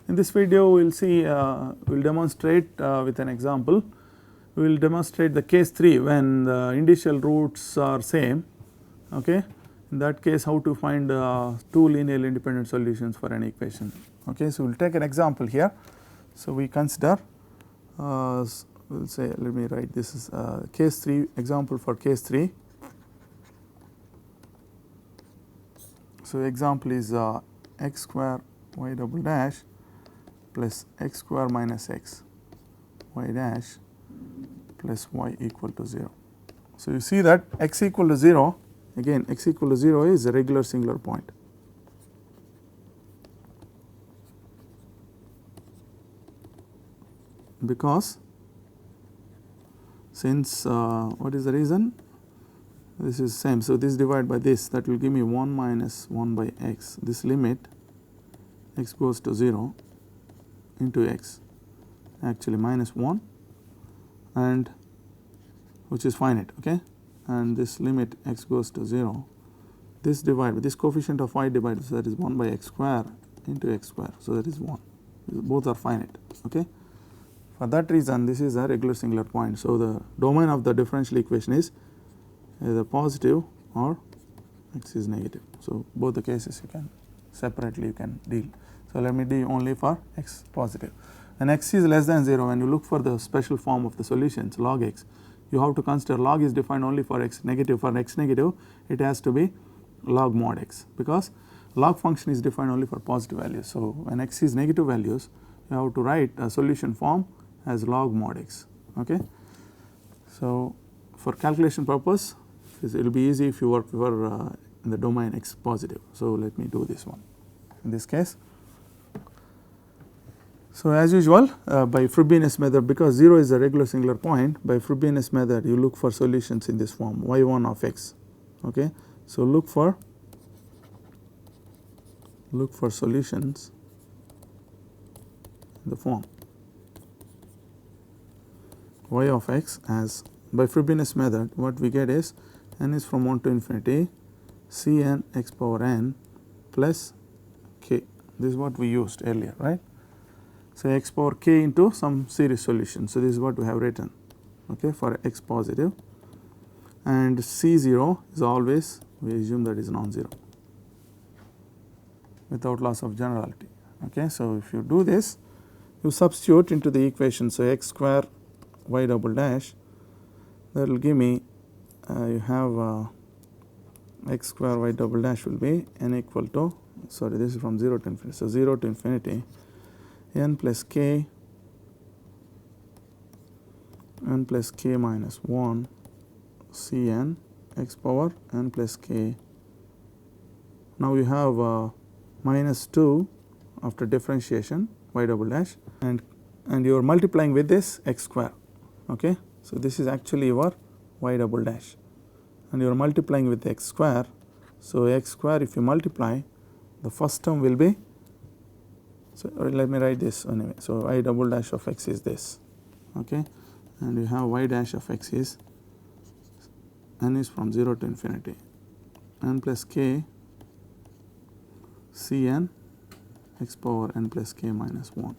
In this video we will see, we will demonstrate with an example. We will demonstrate the case 3 when the initial roots are same. Okay. In that case, how to find 2 linearly independent solutions for an equation. Okay. So, we will take an example here. So, we consider we will say, let me write this is case 3, example for case 3. So, example is x square y double dash plus x square minus x y dash plus y equal to 0. So, you see that x equal to 0, again x equal to 0 is a regular singular point. Because since what is the reason? This is same. So, this divided by this, that will give me 1 minus 1 by x, this limit x goes to 0 into x, actually minus 1, and which is finite. Okay. And this limit x goes to 0, this divided, this coefficient of y divided, so that is 1 by x square into x square. So, that is 1, both are finite. Okay. For that reason, this is a regular singular point. So, the domain of the differential equation is either positive or x is negative. So, both the cases you can separately you can deal. So, let me deal only for x positive. When x is less than 0, when you look for the special form of the solutions log x, you have to consider log is defined only for x negative. For x negative, it has to be log mod x, because log function is defined only for positive values. So, when x is negative values, you have to write a solution form as log mod x. Okay. So, for calculation purpose, it will be easy if you work for in the domain x positive. So, let me do this one in this case. So, as usual by Frobenius method, because 0 is a regular singular point, by Frobenius method you look for solutions in this form y1 of x. Okay. So, look for solutions in the form y of x as by Frobenius method, what we get is n is from 1 to infinity c n x power n plus k. This is what we used earlier, right. So, x power k into some series solution. So, this is what we have written, okay, for x positive, and C0 is always, we assume that is non-zero without loss of generality. Okay. So, if you do this, you substitute into the equation. So, x square y double dash, that will give me you have x square y double dash will be n equal to, sorry, this is from 0 to infinity. So, 0 to infinity n plus k minus 1 c n x power n plus k. Now, you have minus 2 after differentiation y double dash, and you are multiplying with this x square. Okay. So, this is actually your y double dash, and you are multiplying with x square. So, x square, if you multiply, the first term will be, so let me write this anyway. So, y double dash of x is this, okay, and you have y dash of x is n is from 0 to infinity n plus k c n x power n plus k minus 1.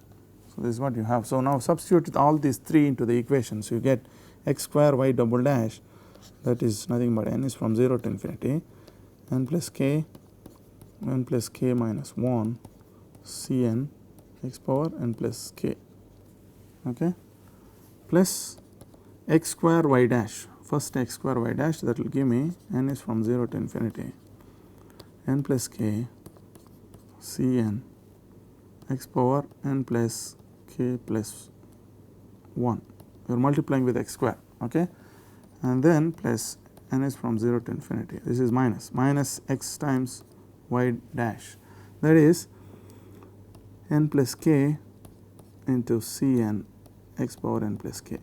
So, this is what you have. So, now substitute all these 3 into the equation. So, you get x square y double dash, that is nothing but n is from 0 to infinity n plus k minus 1 c n x power n plus k, okay, plus x square y dash, first x square y dash, that will give me n is from 0 to infinity n plus k c n x power n plus k plus 1. You are multiplying with x square, okay, and then plus n is from 0 to infinity. This is minus x times y dash, that is n plus k into c n x power n plus k,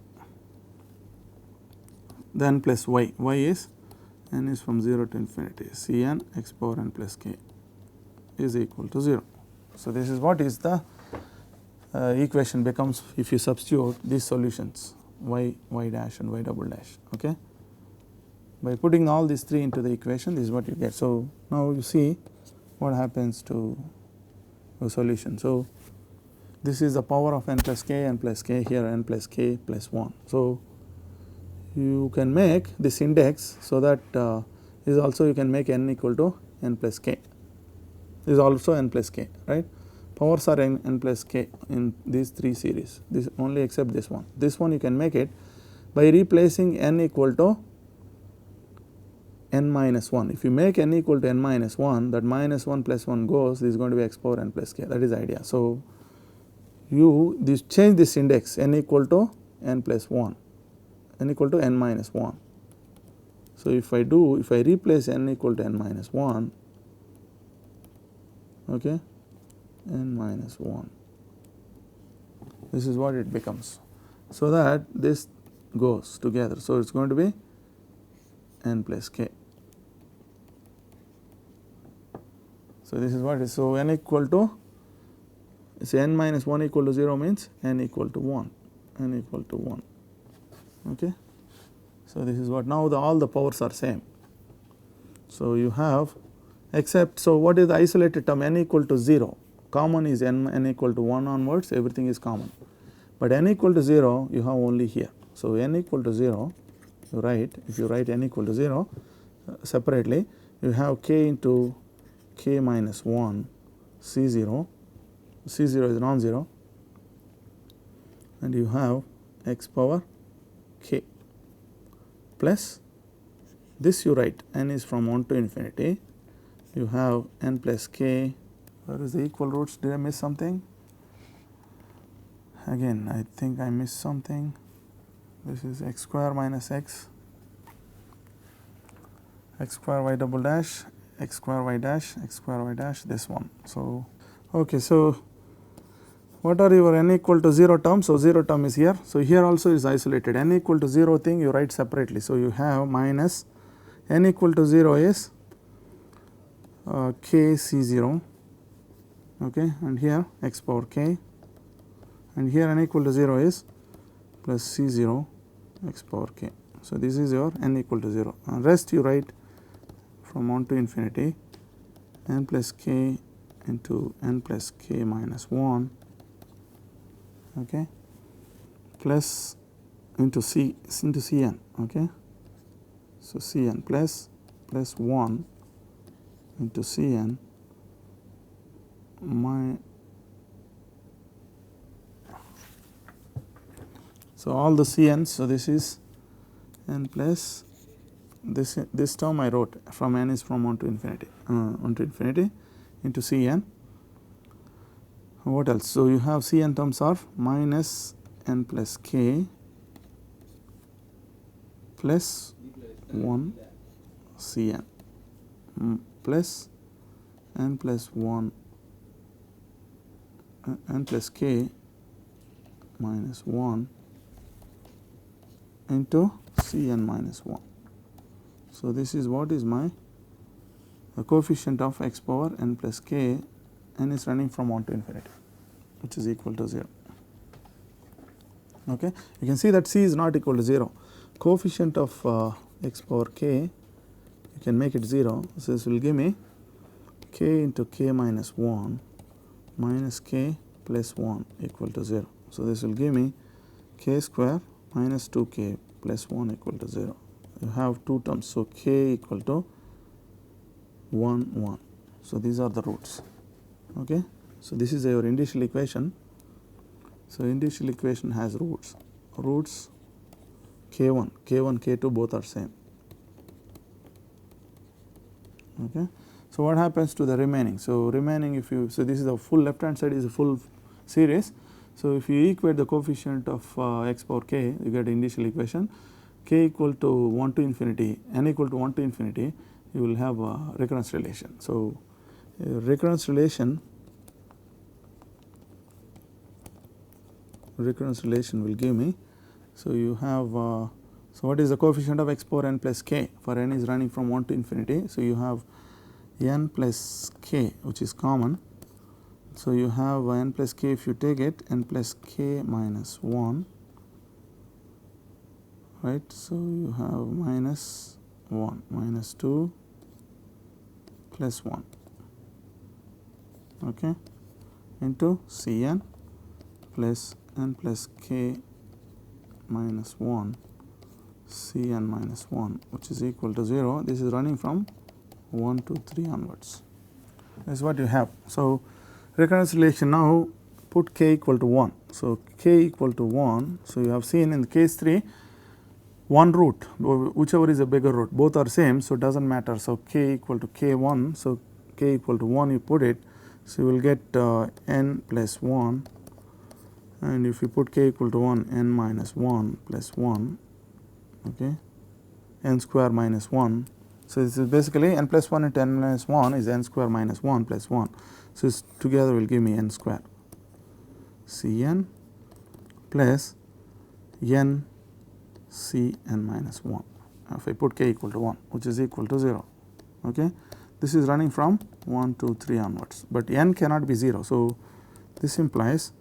then plus y is n is from 0 to infinity c n x power n plus k is equal to 0. So, this is what is the equation becomes if you substitute these solutions y dash and y double dash. Okay. By putting all these 3 into the equation, this is what you get. So, now you see what happens to the solution. So, this is the power of n plus k here n plus k plus 1. So, you can make this index, so that is also you can make n equal to n plus k, is also n plus k, right. Powers are n plus k in these 3 series, this only except this one. This one you can make it by replacing n equal to n minus 1. If you make n equal to n minus 1, that minus 1 plus 1 goes, this is going to be x power n plus k, that is the idea. So, you change this index n equal to n plus 1, n equal to n minus 1. So, if I replace n equal to n minus 1, okay, n minus 1, this is what it becomes. So, that this goes together. So, it is going to be n plus k. So, this is what is. So, n equal to, say n minus 1 equal to 0 means n equal to 1, n equal to 1. Okay. So, this is what now all the powers are same. So, you have except, so what is the isolated term n equal to 0, common is n equal to 1 onwards, everything is common, but n equal to 0 you have only here. So, n equal to 0 you write, if you write n equal to 0 separately, you have k into k minus 1 C0, C0 is non-zero, and you have x power k plus this you write n is from 1 to infinity, you have n plus k, where is the equal roots, did I miss something? Again I think I missed something, this is x square minus x square y double dash, x square y dash, x square y dash, this one. So, okay, so what are your n equal to 0 terms? So, 0 term is here. So, here also is isolated, n equal to 0 thing you write separately. So, you have minus n equal to 0 is k C0, okay, and here x power k, and here n equal to 0 is plus C0 x power k. So, this is your n equal to 0, and rest you write from 1 to infinity n plus k into n plus k minus 1, okay, plus into Cn, okay. So, Cn plus 1 into Cn so all the Cn's, so this is n plus this term I wrote from n is from 1 to infinity into Cn. What else? So, you have Cn terms are minus n plus k plus 1 Cn plus n plus 1 n plus k minus 1 into Cn minus 1. So, this is what is my coefficient of x power n plus k, n is running from 1 to infinity, which is equal to 0. Okay. You can see that c is not equal to 0. Coefficient of x power k, you can make it 0. So, this will give me k into k minus 1 minus k plus 1 equal to 0. So, this will give me k square minus 2k plus 1 equal to 0. You have two terms. So, k equal to 1 1. So, these are the roots. Okay. So, this is your initial equation. So, initial equation has roots k1, k2 both are same. Okay. So, what happens to the remaining? So, remaining if you, so this is the full left hand side is a full series. So, if you equate the coefficient of x power k, you get initial equation k equal to 1 to infinity, n equal to 1 to infinity, you will have a recurrence relation. So, recurrence relation will give me, so you have, so what is the coefficient of x power n plus k for n is running from 1 to infinity. So, you have n plus k which is common. So, you have n plus k, if you take it, n plus k minus 1, right. So, you have minus 1 minus 2 plus 1, okay, into Cn plus n plus k minus 1 Cn minus 1, which is equal to 0. This is running from 1 to 3 onwards. This is what you have. So, reconciliation now, put k equal to 1. So, k equal to 1. So, you have seen in the case 3 one root, whichever is a bigger root, both are same. So, it does not matter. So, k equal to k1. So, k equal to 1 you put it. So, you will get n plus 1, and if you put k equal to 1, n minus 1 plus 1, okay, n square minus 1. So, this is basically n plus 1 into n minus 1 is n square minus 1 plus 1. So, this together will give me n square Cn plus n Cn minus 1, if I put k equal to 1, which is equal to 0. Okay. This is running from 1 to 3 onwards, but n cannot be 0. So, this implies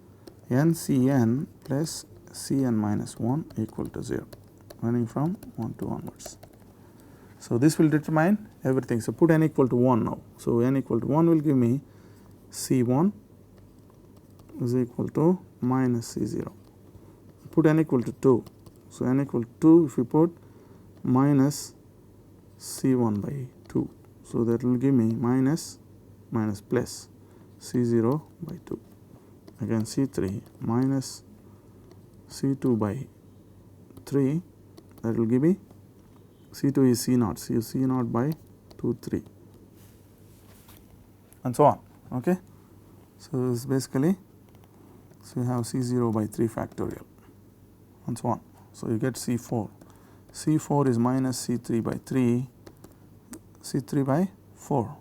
n Cn plus Cn minus 1 equal to 0, running from 1 to onwards. So, this will determine everything. So, put n equal to 1 now. So, n equal to 1 will give me C1 is equal to minus C0. Put n equal to 2. So, n equal to 2, if you put minus C1 by 2. So, that will give me minus plus C0 by 2. Again C3 minus C2 by 3, that will give me C2 is C0, so C0 by 2, 3, and so on. Okay. So, this is basically, so you have C0 by 3 factorial, and so on. So, you get C4. C4 is minus C3 by 3, C3 by 4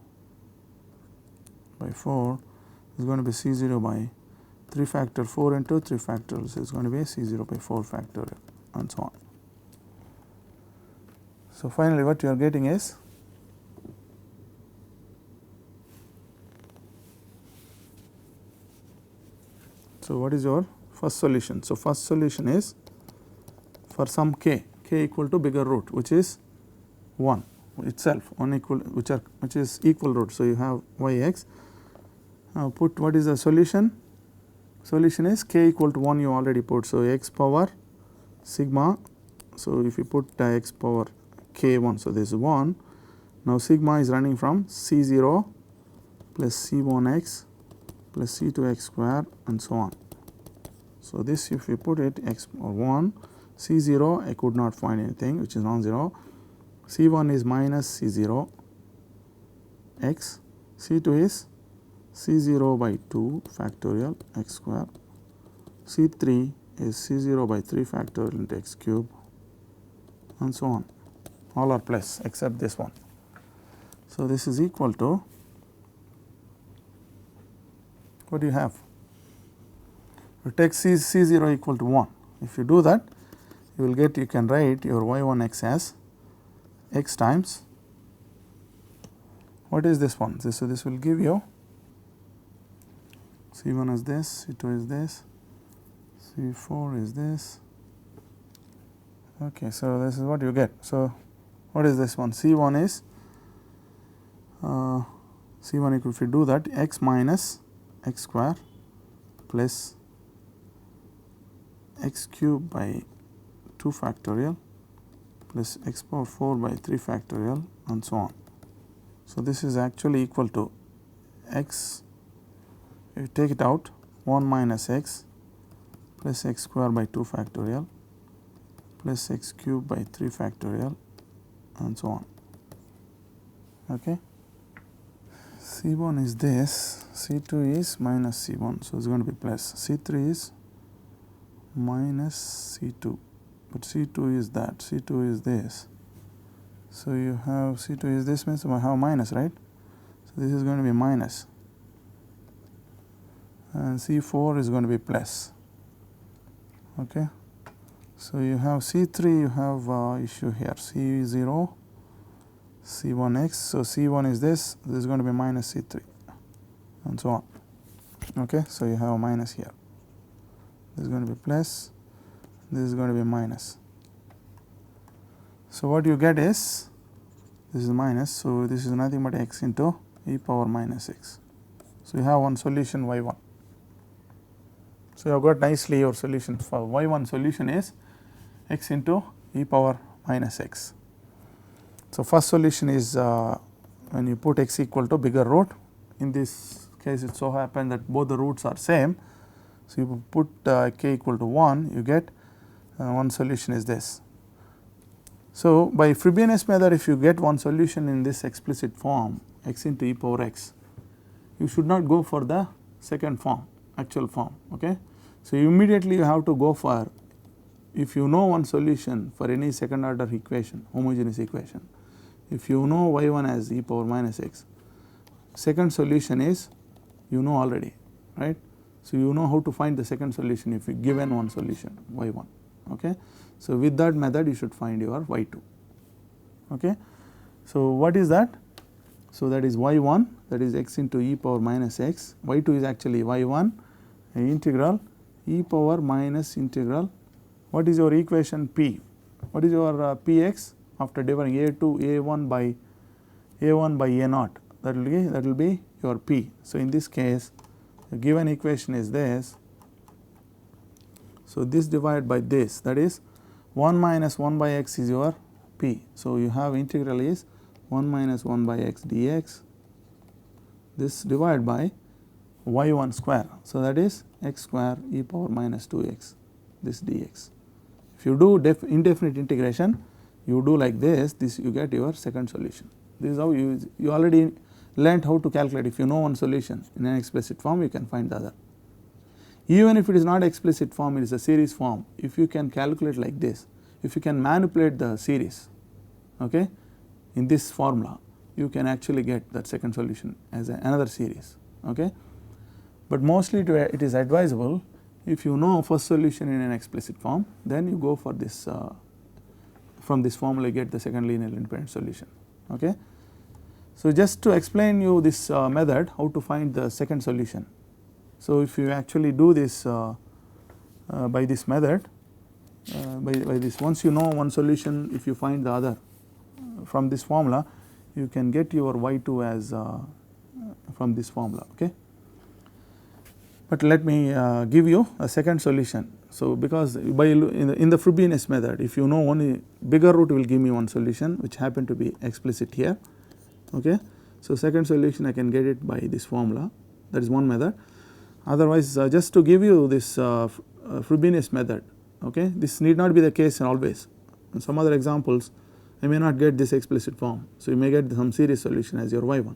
is going to be C0 by 3 factor 4 into 3 factorial. So, it is going to be C0 by 4 factorial, and so on. So, finally, what you are getting is so what is your first solution? So, first solution is for some k equal to bigger root, which is 1 itself, 1 equal, which is equal root. So, you have yx. Now, put what is the solution? Solution is k equal to 1 you already put. So, x power sigma. So, if you put x power k1, so this is 1. Now, sigma is running from C0 plus C1x plus C2x square, and so on. So, this if you put it x or 1, C0 I could not find anything, which is non-zero. C1 is minus C0 x, C2 is C0 by 2 factorial x square, C3 is C0 by 3 factorial into x cube, and so on. All are plus except this one. So, this is equal to, what do you have? You take C0 equal to 1. If you do that, you will get, you can write your y1x as x times, what is this one? So, this will give you C1 is this, C2 is this, C4 is this. Okay, so this is what you get. So, what is this one? C1 is C1 equal, if you do that, x minus x square plus x cube by 2 factorial plus x power 4 by 3 factorial, and so on. So, this is actually equal to x, if you take it out, 1 minus x plus x square by 2 factorial plus x cube by 3 factorial, and so on. Okay. C1 is this, C2 is minus C1, so it is going to be plus, C3 is minus C2, but C2 is that, C2 is this. So, you have C2 is this, means you have minus, right. So, this is going to be minus, and C4 is going to be plus. Okay. So, you have C3, you have issue here, C0, C1x. So, C1 is this is going to be minus C3, and so on. Okay. So, you have a minus here, this is going to be plus, this is going to be minus. So, what you get is, this is minus. So, this is nothing but x into e power minus x. So, you have one solution y1. So, you have got nicely your solution for y1 solution is x into e power minus x. So, first solution is when you put x equal to bigger root. In this case it so happens that both the roots are same. So, you put k equal to 1, you get one solution is this. So, by Frobenius method, if you get one solution in this explicit form x into e power x, you should not go for the second form, actual form. Okay. So, immediately you have to go for, if you know one solution for any second order equation, homogeneous equation, if you know y1 as e power minus x, second solution is you know already, right. So, you know how to find the second solution if you given one solution y1. Okay. So, with that method you should find your y2. Okay. So, what is that? So, that is y1, that is x into e power minus x, y2 is actually y1 integral e power minus integral, what is your equation p? What is your px after dividing a1 by a0, that will be your p. So, in this case the given equation is this. So, this divided by this, that is 1 minus 1 by x is your p. So, you have integral is 1 minus 1 by x dx, this divided by y1 square. So, that is x square e power minus 2x, this dx. If you do indefinite integration, you do like this you get your second solution. This is how you already learnt how to calculate. If you know one solution in an explicit form, you can find the other. Even if it is not explicit form, it is a series form. If you can calculate like this, if you can manipulate the series, okay, in this formula, you can actually get that second solution as another series. Okay. But mostly it is advisable, if you know first solution in an explicit form, then you go for this from this formula you get the second linearly independent solution. Okay. So, just to explain you this method how to find the second solution. So, if you actually do this by this method, by this, once you know one solution, if you find the other from this formula, you can get your y2 as from this formula. Okay. But let me give you a second solution. So, because by in the Frobenius method, if you know only bigger root will give me one solution which happen to be explicit here. Okay. So, second solution I can get it by this formula, that is one method. Otherwise, just to give you this Frobenius method, okay, this need not be the case always. In some other examples, I may not get this explicit form. So, you may get some series solution as your y1.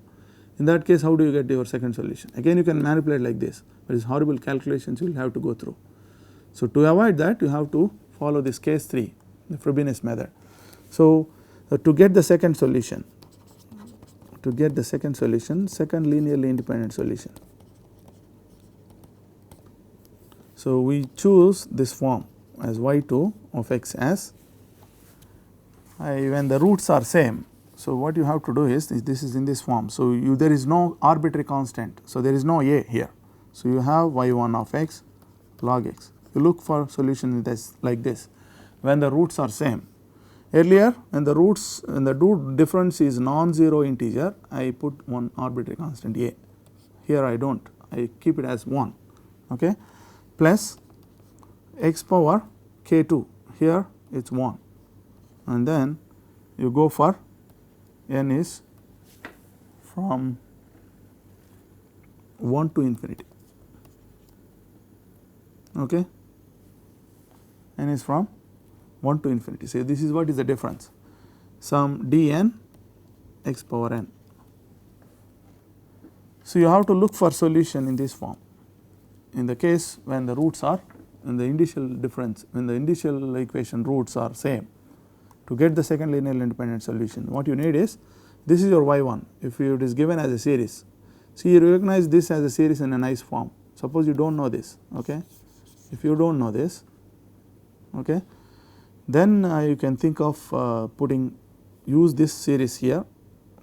In that case, how do you get your second solution? Again, you can manipulate like this, but it is horrible calculations you will have to go through. So, to avoid that, you have to follow this case 3, the Frobenius method. So, to get the second solution, second linearly independent solution. So, we choose this form as y2 of x as when the roots are same. So, what you have to do is this is in this form. So, there is no arbitrary constant. So, there is no a here. So, you have y1 of x log x. You look for solution in this like this when the roots are same. Earlier when the root difference is non-zero integer, I put one arbitrary constant a. Here I do not, I keep it as 1, okay, plus x power k2, here it is 1, and then you go for n is from 1 to infinity, okay, n is from 1 to infinity. So, this is what is the difference, some dn x power n. So, you have to look for solution in this form. In the case when the roots are in the initial difference, when the initial equation roots are same, to get the second linearly independent solution, what you need is, this is your y1, if it is given as a series. So, you recognize this as a series in a nice form. Suppose you do not know this, okay. If you do not know this, okay, then you can think of use this series here,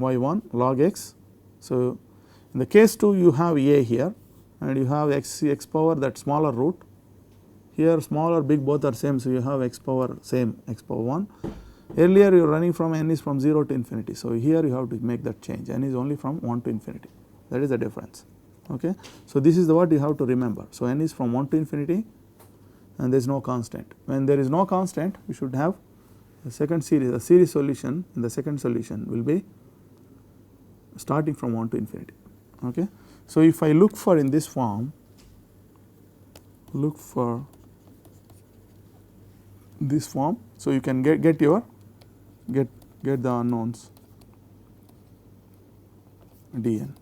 y1 log x. So, in the case 2 you have a here and you have x power, that smaller root, here small or big both are same. So, you have x power same, x power 1. Earlier you are running from n is from 0 to infinity. So, here you have to make that change, n is only from 1 to infinity, that is the difference. Okay. So, this is what you have to remember. So, n is from 1 to infinity and there is no constant. When there is no constant, we should have a second series, a series solution in the second solution will be starting from 1 to infinity. Okay. So, if I look for in this form, look for this form, so you can get your get the unknowns dn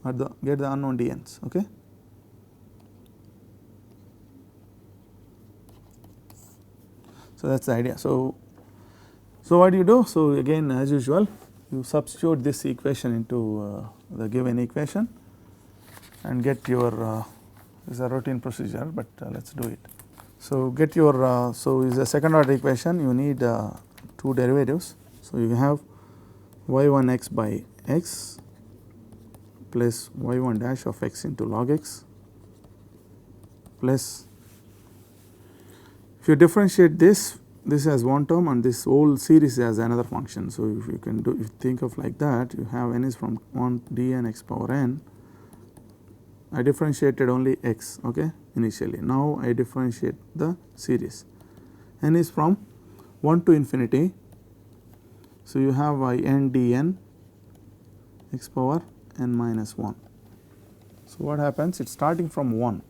or get the unknown dn's. Okay. So, that is the idea. So, what do you do? So, again as usual you substitute this equation into the given equation and get your this is a routine procedure, but let us do it. So, get your so is a second order equation, you need two derivatives. So, you have y1 x by x plus y1 dash of x into log x plus, if you differentiate this as one term and this whole series as another function. So, if you can do, if you think of like that, you have n is from 1 dn x power n. I differentiated only x, okay, initially. Now, I differentiate the series. N is from 1 to infinity. So, you have n dn x power n minus 1. So, what happens? It is starting from 1.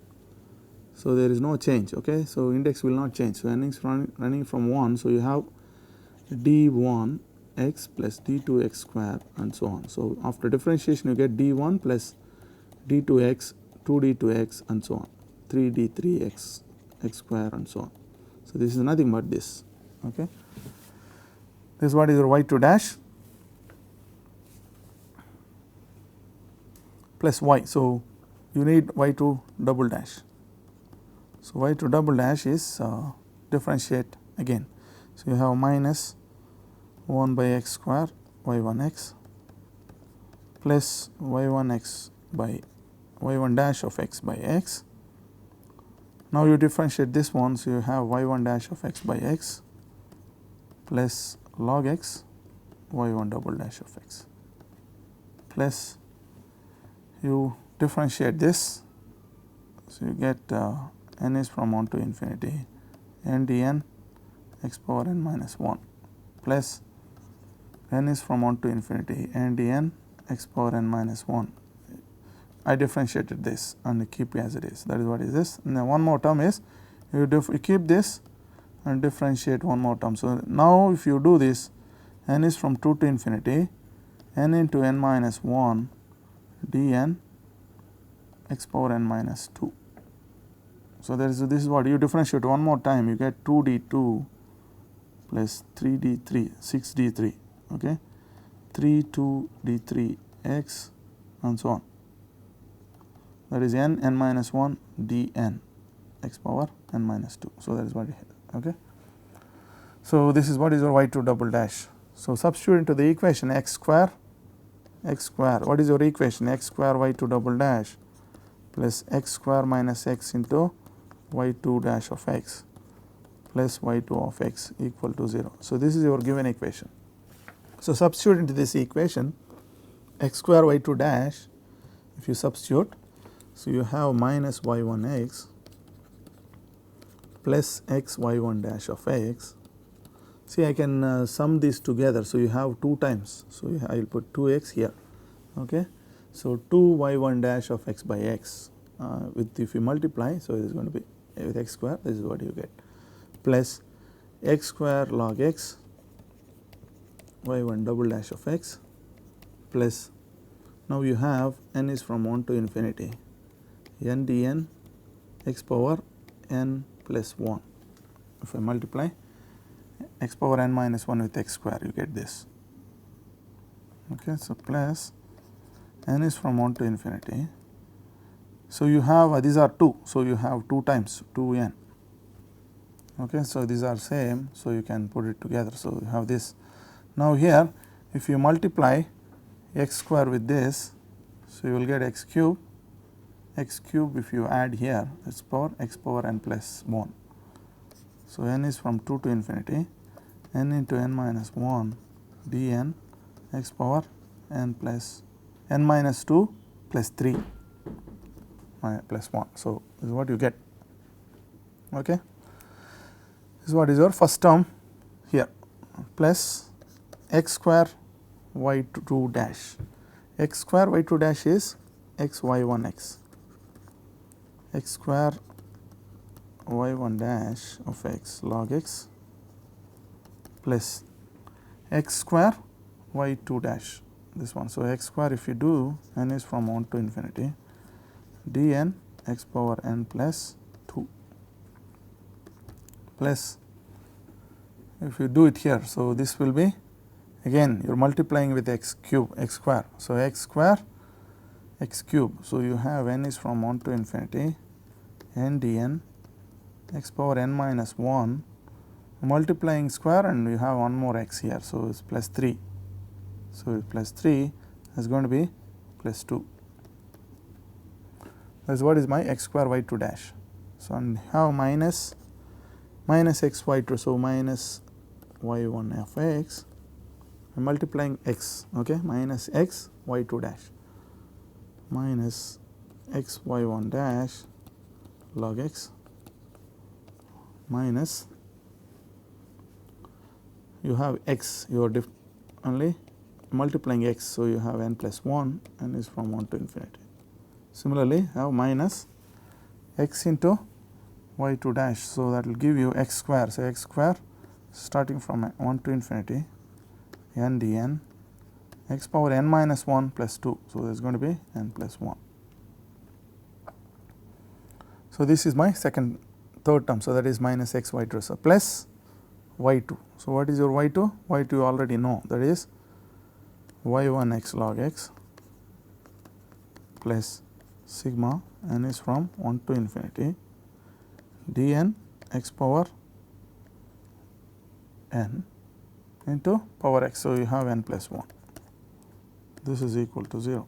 So, there is no change, okay. So, index will not change. So, n is running from 1. So, you have d1 x plus d2 x square and so on. So, after differentiation you get d1 plus d2x, 2d2x and so on, 3d3x x square and so on. So, this is nothing but this, okay. This is what is your y2 dash plus y. So, you need y2 double dash. So, y2 double dash is differentiate again. So, you have minus 1 by x square y1x plus y1x by y1 dash of x by x. Now, you differentiate this one. So, you have y1 dash of x by x plus log x y1 double dash of x plus you differentiate this. So, you get n is from 1 to infinity n dn x power n minus 1 plus n is from 1 to infinity n dn x power n minus 1. I differentiated this and keep as it is. That is what is this. And then one more term is you keep this and differentiate one more term. So, now if you do this, n is from 2 to infinity n into n minus 1 dn x power n minus 2. So, this is what you differentiate one more time, you get 2d2 plus 3d3 6d3, okay, 3 2d3 x and so on. That is n minus 1 dn x power n minus 2. So, that is what it is, okay. So, this is what is your y2 double dash. So, substitute into the equation x square, what is your equation? X square y2 double dash plus x square minus x into y2 dash of x plus y2 of x equal to 0. So, this is your given equation. So, substitute into this equation x square y2 dash, if you substitute, so you have minus y1 x plus x y1 dash of x. See, I can sum these together. So, you have 2 times. So, I will put 2x here, okay. So, 2 y1 dash of x by x with, if you multiply, so it is going to be with x square, this is what you get, plus x square log x y1 double dash of x plus, now you have n is from 1 to infinity n dn x power n plus 1. If I multiply x power n minus 1 with x square, you get this, okay. So, plus n is from 1 to infinity. So, you have these are 2. So, you have 2 times 2n, okay. So, these are same. So, you can put it together. So, you have this. Now, here if you multiply x square with this, so you will get x cube if you add here x power n plus 1. So, n is from 2 to infinity n into n minus 1 dn x power n plus n minus 2 plus 3 plus 1. So, this is what you get. Okay. This is what is your first term here, plus x square y2 dash. X square y2 dash is x y1 x. X square y1 dash of x log x plus x square y2 dash, this one. So, x square, if you do, n is from 1 to infinity, dn x power n plus 2 plus, if you do it here, so this will be, again you are multiplying with x cube, x square. So, x square x cube. So, you have n is from 1 to infinity n dn x power n minus 1 multiplying square, and you have one more x here. So, it is plus 3. So, plus 3 is going to be plus 2. That is what is my x square y2 dash. So, and have minus x y2. So, minus y1 of x, I am multiplying x, okay, minus x y2 dash minus x y1 dash log x minus, you have x, you are only multiplying x. So, you have n plus 1, n is from 1 to infinity. Similarly, have minus x into y2 dash. So, that will give you x square. So, x square starting from 1 to infinity n dn x power n minus 1 plus 2. So, there is going to be n plus 1. So, this is my third term. So, that is minus x y2. So, plus y2. So, what is your y2? y2 you already know, that is y1 x log x plus sigma n is from 1 to infinity dn x power n into power x. So, you have n plus 1. This is equal to 0.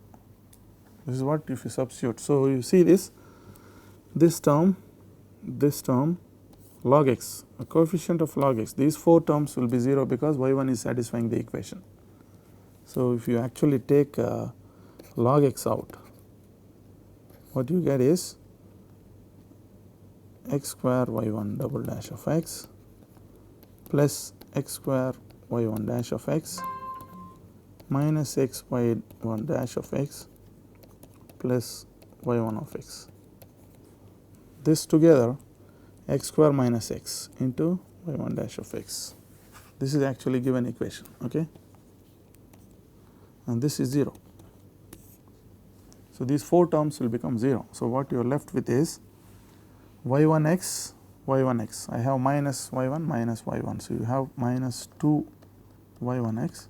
This is what if you substitute. So, you see this term, log x, a coefficient of log x, these 4 terms will be 0 because y1 is satisfying the equation. So, if you actually take log x out, what you get is x square y1 double dash of x plus x square y1 dash of x minus x y1 dash of x plus y1 of x. This together x square minus x into y1 dash of x. This is actually given equation, okay, and this is 0. So, these 4 terms will become 0. So, what you are left with is y1x, y1x. I have minus y1 minus y1. So, you have minus 2 y1x,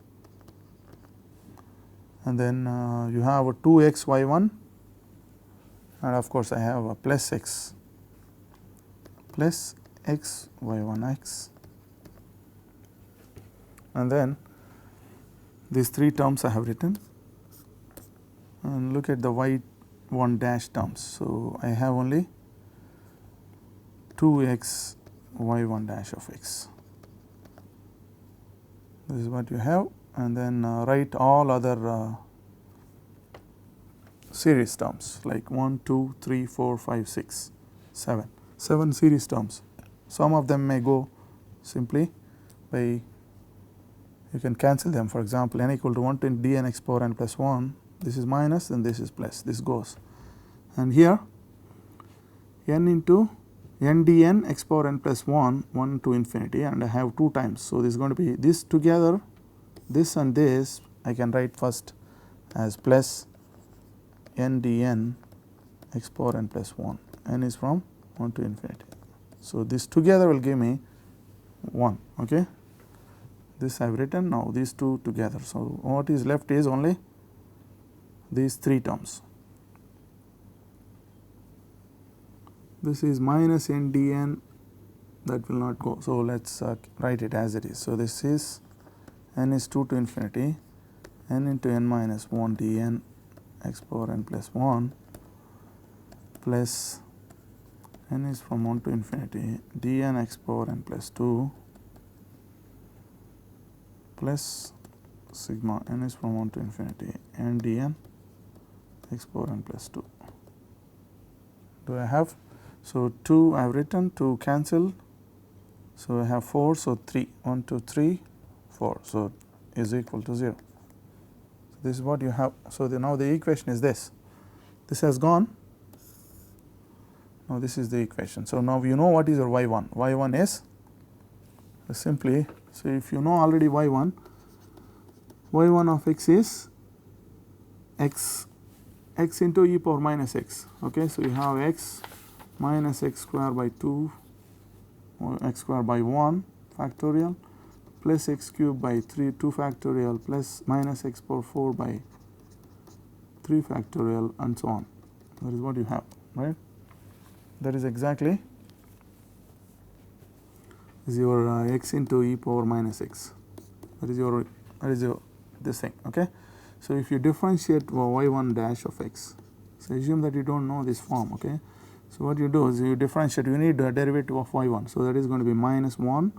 and then you have a 2x y1, and of course, I have a plus x y1x, and then these 3 terms I have written, and look at the y1 dash terms. So, I have only 2x y1 dash of x. This is what you have, and then write all other series terms like 1, 2, 3, 4, 5, 6, 7. 7 series terms. Some of them may go simply by, you can cancel them. For example, n equal to 1 to dn x power n plus 1, this is minus and this is plus, this goes. And here n into n dn x power n plus 1, 1 to infinity, and I have 2 times. So, this is going to be this together, this and this I can write first as plus n dn x power n plus 1, n is from 1 to infinity. So, this together will give me 1, okay. This I have written, now these 2 together. So, what is left is only these 3 terms. This is minus n dn, that will not go. So, let us write it as it is. So, this is n is 2 to infinity, n into n minus 1 dn x power n plus 1 plus n is from 1 to infinity dn x power n plus 2 plus sigma n is from 1 to infinity n dn x power n plus 2. Do I have? So 2 I have written, 2 cancel. So I have 4, so 3, 1, 2, 3, 4, so is equal to 0. So this is what you have. So now the equation is this. This has gone. Now this is the equation. So now you know what is your y1. Y1 is simply, so if you know already y1 of x is x into e power minus x. Okay, so you have x minus x square by 2 or x square by 1 factorial plus x cube by 2 factorial plus minus x power 4 by 3 factorial and so on. That is what you have, right? That is exactly is your x into e power minus x. That is your this thing. Okay. So if you differentiate y1 dash of x, so assume that you don't know this form. Okay. So what you do is you differentiate. You need a derivative of y1. So that is going to be minus 1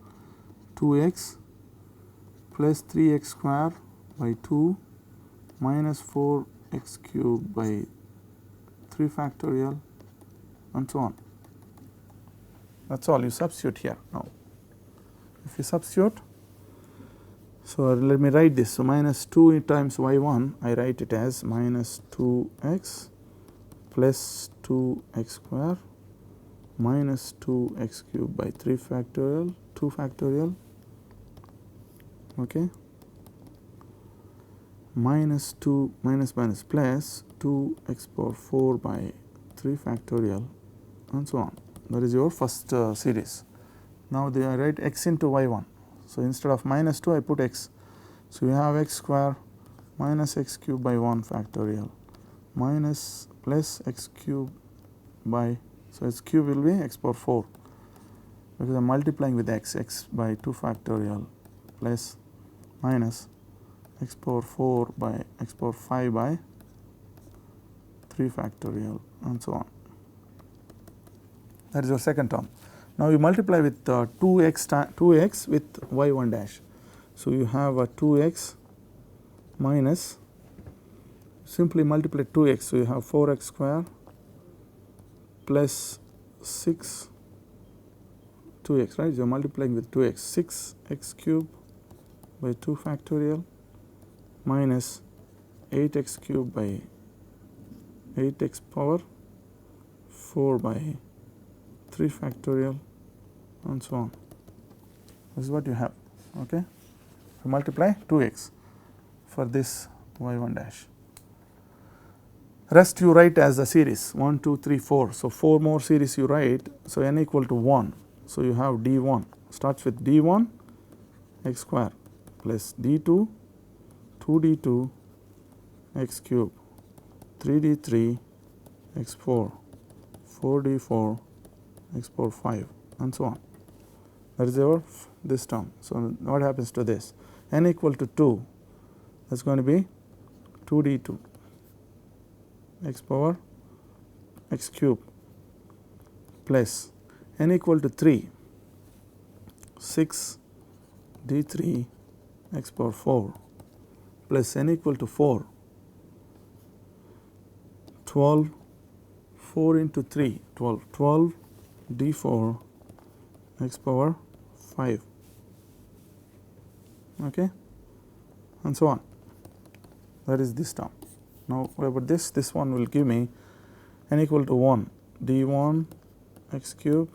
2x plus 3x square by 2 minus 4x cube by 3 factorial and so on. That's all. You substitute here now. If you substitute, so let me write this. So minus 2 times y1, I write it as minus 2x plus 2x square minus 2x cube by 3 factorial, 2 factorial, okay, minus 2 minus minus plus 2x power 4 by 3 factorial and so on. That is your first series. Now I write x into y1. So instead of minus 2 I put x. So you have x square minus x cube by 1 factorial minus plus x cube by, so x cube will be x power 4 because I am multiplying with x by 2 factorial plus minus x power 4 by x power 5 by 3 factorial and so on. That is your second term. Now you multiply with 2x with y1 dash. So you have a 2x minus, simply multiply 2x. So you have 4x square plus 6 2x, right? You are multiplying with 2x, 6x cube by 2 factorial minus 8x cube by 8x power 4 by 3 factorial and so on. This is what you have. Okay, so multiply 2x for this y1 dash. Rest you write as a series 1 2 3 4. So 4 more series you write. So n equal to 1. So you have d1 starts with d1 x square plus d2 2d2 x cube 3d3 x4 4d4 x power 5 and so on. That is your this term. So what happens to this? N equal to 2, that's going to be 2d2 x power x cube plus n equal to 3, 6 d3 x power 4 plus n equal to 4, 12, 4 into 3, 12 d4 x power 5, okay, and so on. That is this term. Now what about this? This one will give me n equal to 1 d1 x cube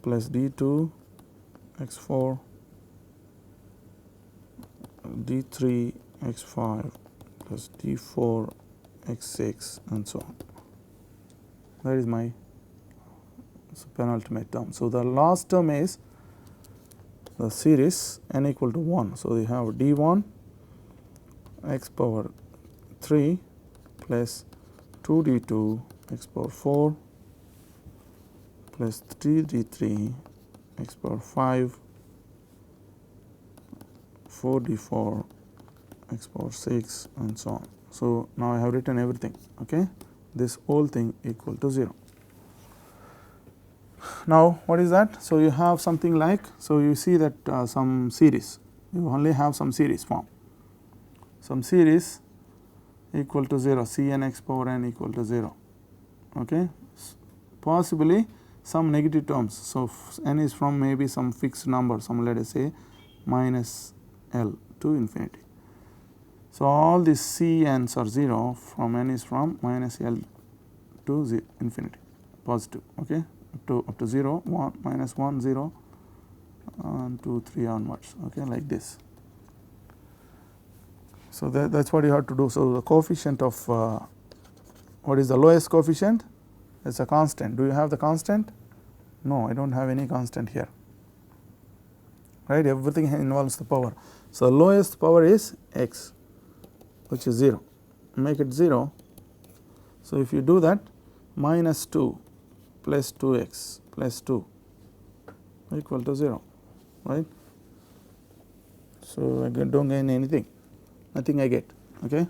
plus d2 x4 d3 x5 plus d4 x6 and so on. That is my penultimate term. So the last term is the series n equal to 1. So we have d1 x power 3 plus 2d2 x power 4 plus 3d3 x power 5 4d4 x power 6 and so on. So now I have written everything. Okay, this whole thing equal to 0. Now what is that? So you have something like, so you see that some series, you only have some series form, some series equal to 0, Cn x power n equal to 0. Okay. Possibly some negative terms. So, n is from maybe some fixed number, some let us say minus L to infinity. So, all these Cn's are 0 from n is from minus L to infinity, positive, okay, up to 0, 1, minus 1, 0, and 2, 3 onwards, okay, like this. So, that is what you have to do. So, the coefficient of what is the lowest coefficient? It is a constant. Do you have the constant? No, I do not have any constant here, right. Everything involves the power. So, the lowest power is x, which is 0. Make it 0. So, if you do that, minus 2 plus 2x plus 2 equal to 0, right. So, I do not gain anything, nothing I get, okay,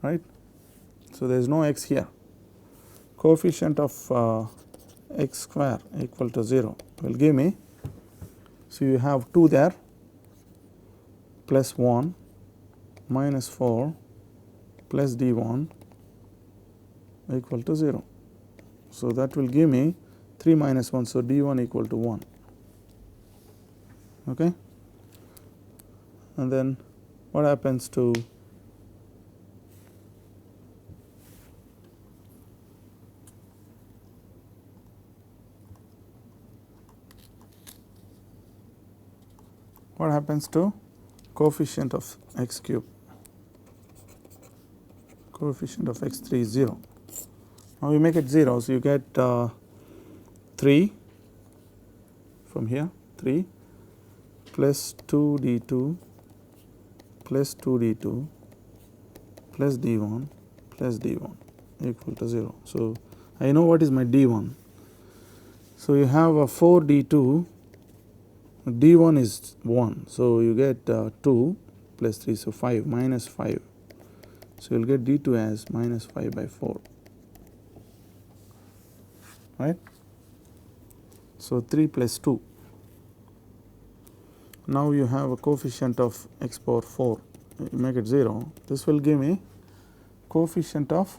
right. So, there is no x here. Coefficient of x square equal to 0 will give me, so you have 2 there, plus 1 minus 4 plus d1 equal to 0. So, that will give me 3 minus 1. So, d1 equal to 1, okay. And then what happens to coefficient of x cube? Coefficient of x3 is 0. Now, we make it 0. So, you get 3 from here, 3 plus 2d2 plus 2d2 plus d1 plus d1 equal to 0. So, I know what is my d1. So, you have a 4d2, d1 is 1. So, you get 2 plus 3, so 5 minus 5. So, you will get d2 as minus 5 by 4, right. So, 3 plus 2. Now, you have a coefficient of x power 4, you make it 0. This will give me coefficient of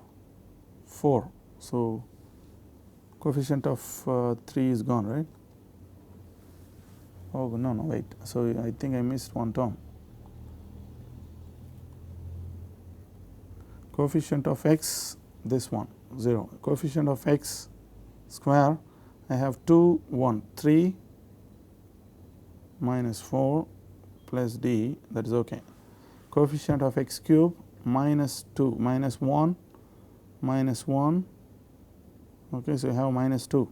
4. So, coefficient of 3 is gone, right. Oh, no, wait. So, I think I missed one term. Coefficient of x, this one, 0. Coefficient of x square, I have 2, 1, 3 minus 4 plus d, that is okay. Coefficient of x cube, minus 2, minus 1, minus 1, okay. So, you have minus 2.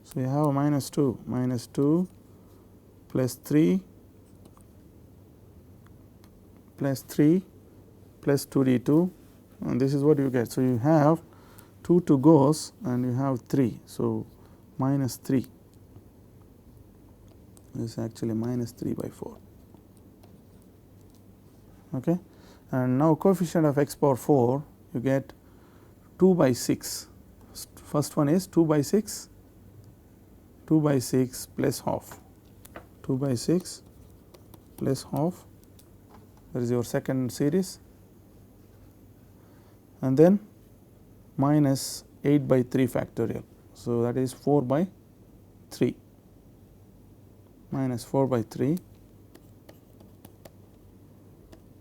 So, you have minus 2 plus 3 plus 3 plus 2d2, and this is what you get. So, you have 2 goes and you have 3. So, minus 3 is actually minus 3 by 4, okay. And now, coefficient of x power 4, you get 2 by 6. First one is 2 by 6, 2 by 6 plus half, 2 by 6 plus half, that is your second series, and then minus 8 by 3 factorial. So, that is 4 by 3, minus 4 by 3.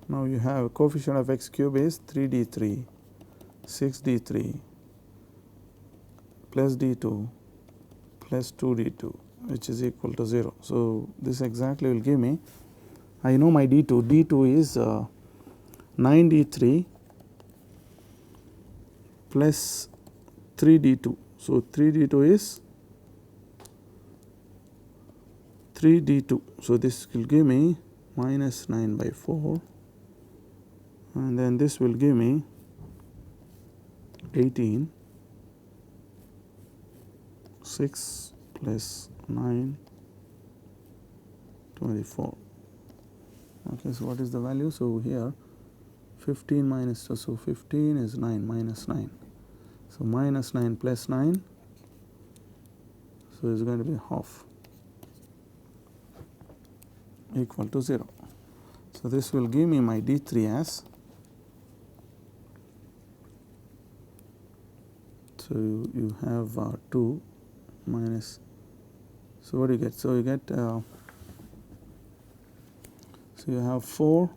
Now, you have coefficient of x cube is 3d3, 6d3 plus d2 plus 2d2, which is equal to 0. So, this exactly will give me, I know my d2 is 9d3 plus 3d2. So, 3d2 is 3d2. So, this will give me minus 9 by 4, and then this will give me 18, 6 plus 9, 24. Okay, so what is the value? So, here 15 minus 2, so 15 is 9 minus 9. So, minus 9 plus 9, so it is going to be half equal to 0. So, this will give me my D3 as, so you have 2 minus, so what do you get? So, you get, so you have 4,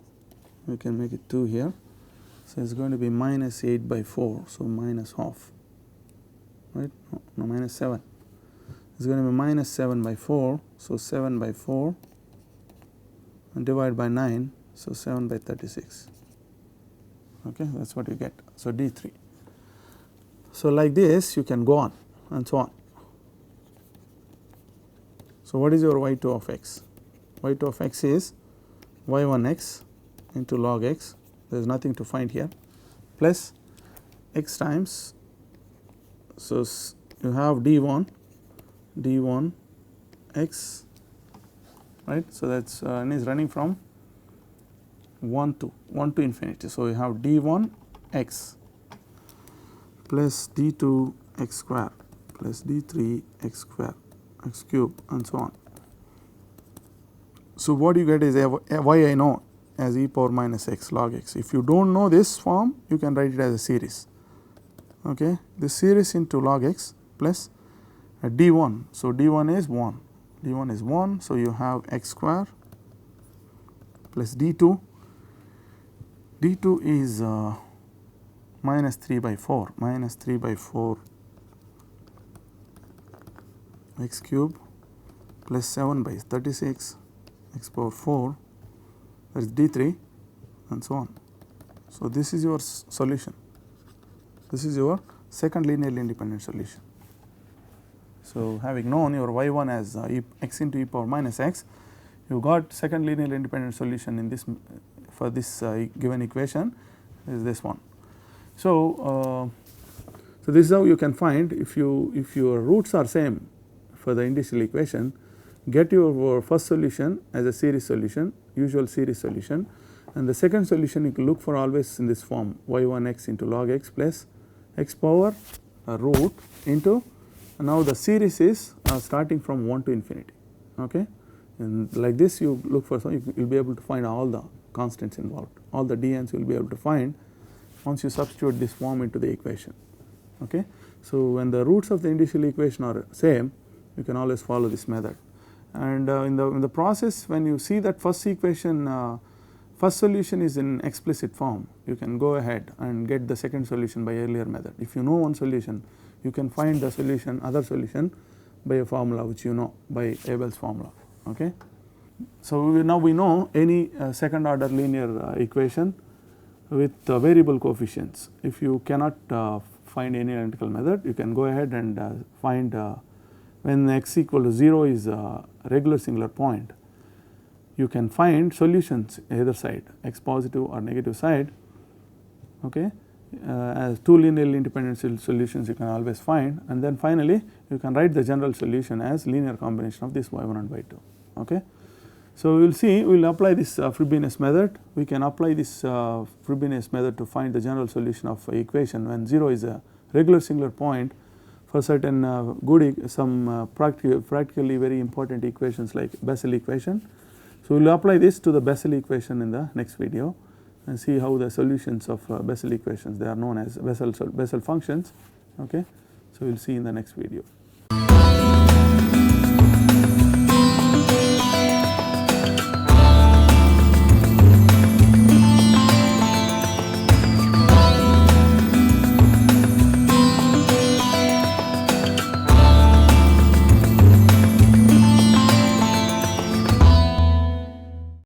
we can make it 2 here. So, it is going to be minus 8 by 4, so minus half, right, no minus 7. It is going to be minus 7 by 4, so 7 by 4 and divide by 9, so 7 by 36, okay, that is what you get. So, D3. So, like this you can go on and so on. So, what is your y2 of x? Y2 of x is y1x into log x, there is nothing to find here, plus x times, so you have d1 x, right. So, that is is running from 1 to infinity. So, you have d1 x plus d2 x square plus d3 x square x cube and so on. So, what you get is y I know as e power minus x log x. If you do not know this form, you can write it as a series, okay. This series into log x plus d1. So, d1 is 1, d1 is 1. So, you have x square plus d2 is minus 3 by 4 x cube plus 7 by 36 x power 4, that is d3 and so on. So, this is your solution, this is your second linearly independent solution. So, having known your y1 as x into e power minus x, you got second linearly independent solution in this for this given equation is this one. So, so this is how you can find if your roots are same for the initial equation, get your first solution as a series solution, usual series solution, and the second solution you can look for always in this form y1x into log x plus x power root into, and now the series is starting from 1 to infinity, okay. And like this you look for, so you will be able to find all the constants involved, all the dn's you will be able to find once you substitute this form into the equation, okay. So, when the roots of the initial equation are same, you can always follow this method, and in the process when you see that first equation first solution is in explicit form, you can go ahead and get the second solution by earlier method. If you know one solution, you can find the solution, other solution by a formula which you know, by Abel's formula, okay. So, now we know any second order linear equation with variable coefficients. If you cannot find any analytical method, you can go ahead and find when x equal to 0 is a regular singular point, you can find solutions either side, x positive or negative side, okay. As two linearly independent solutions you can always find, and then finally you can write the general solution as linear combination of this y1 and y2, okay. So, we will see, we will apply this Frobenius method. We can apply this Frobenius method to find the general solution of equation when 0 is a regular singular point for certain some practically very important equations like Bessel equation. So, we will apply this to the Bessel equation in the next video and see how the solutions of Bessel equations, they are known as Bessel functions, okay. So, we will see in the next video.